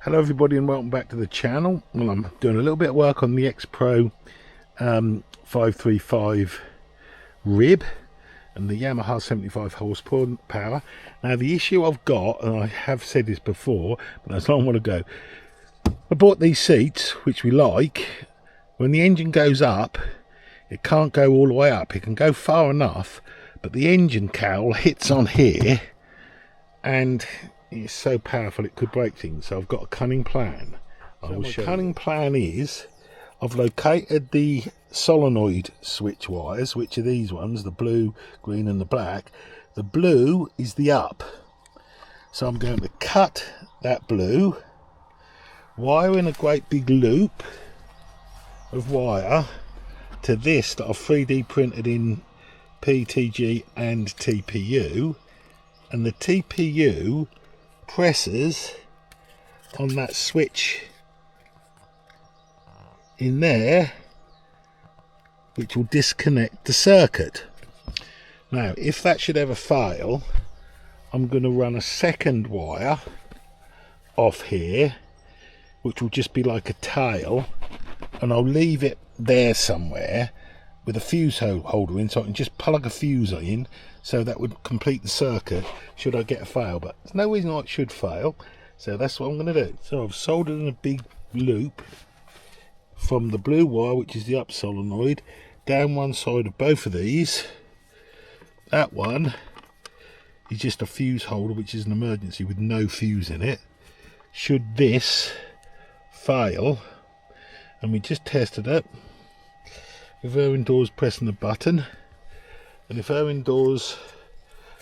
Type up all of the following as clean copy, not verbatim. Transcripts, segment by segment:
Hello everybody and welcome back to the channel. Well, I'm doing a little bit of work on the X Pro 535 rib and the Yamaha 75 horsepower. Now the issue I've got, and I have said this before, but that's long I want to go. I bought these seats, which we like. When the engine goes up, it can't go all the way up. It can go far enough, but the engine cowl hits on here and it's so powerful it could break things. So I've got a cunning plan. My cunning plan is I've located the solenoid switch wires, which are these ones, the blue, green and the black. The blue is the up, so I'm going to cut that blue, wire in a great big loop of wire to this that I've 3D printed in PETG and TPU, and the TPU presses on that switch in there, which will disconnect the circuit. Now if that should ever fail, I'm going to run a second wire off here, which will just be like a tail, and I'll leave it there somewhere with a fuse holder in, so I can just plug a fuse in, so that would complete the circuit should I get a fail. But there's no reason why it should fail, so that's what I'm going to do. So I've soldered in a big loop from the blue wire, which is the up solenoid, down one side of both of these. That one is just a fuse holder, which is an emergency with no fuse in it should this fail. And we just tested it with Erwin Dawes pressing the button, and if Erwin Dawes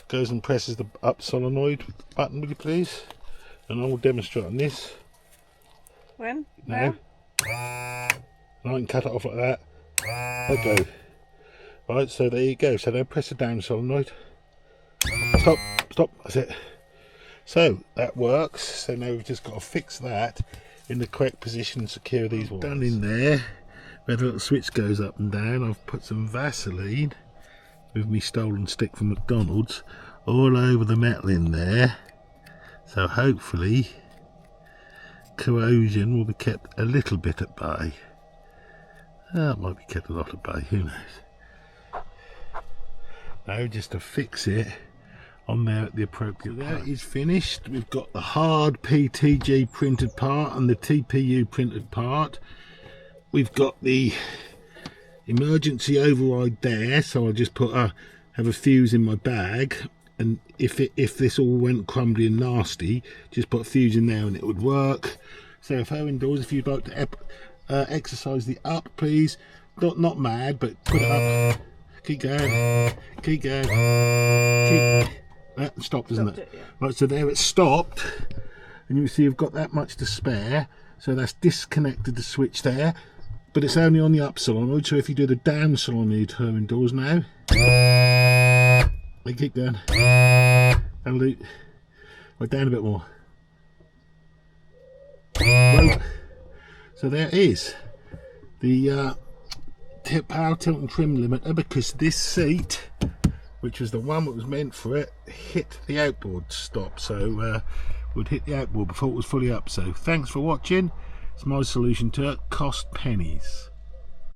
goes and presses the up solenoid button, would you please? And I will demonstrate on this. When? Now. And I can cut it off like that. Let go. Right, so there you go. So now press the down solenoid. Stop, that's it. So that works. So now we've just got to fix that in the correct position and secure these wires. Done in there, where the little switch goes up and down, I've put some Vaseline with me stolen stick from McDonald's all over the metal in there, so hopefully corrosion will be kept a little bit at bay. It might be kept a lot at bay, who knows. Now just to fix it on there at the appropriate point. That is finished. We've got the hard PETG printed part and the TPU printed part. We've got the emergency override there, so I'll just have a fuse in my bag, and if this all went crumbly and nasty, just put a fuse in there and it would work. So if Erwin Dawes, if you'd like to exercise the up, please, not mad, but put it up, keep going, keep that stopped, isn't it? Yeah. Right, so there it stopped, and you can see you've got that much to spare, so that's disconnected the switch there, but it's only on the up solenoid. So if you do the down solenoid, Erwin Dawes now, they keep going, and loop, right, down a bit more. Well, so there is the power tilt and trim limiter, because this seat, which was the one that was meant for it, hit the outboard stop, so would hit the outboard before it was fully up. So thanks for watching. It's my solution to it. Cost pennies.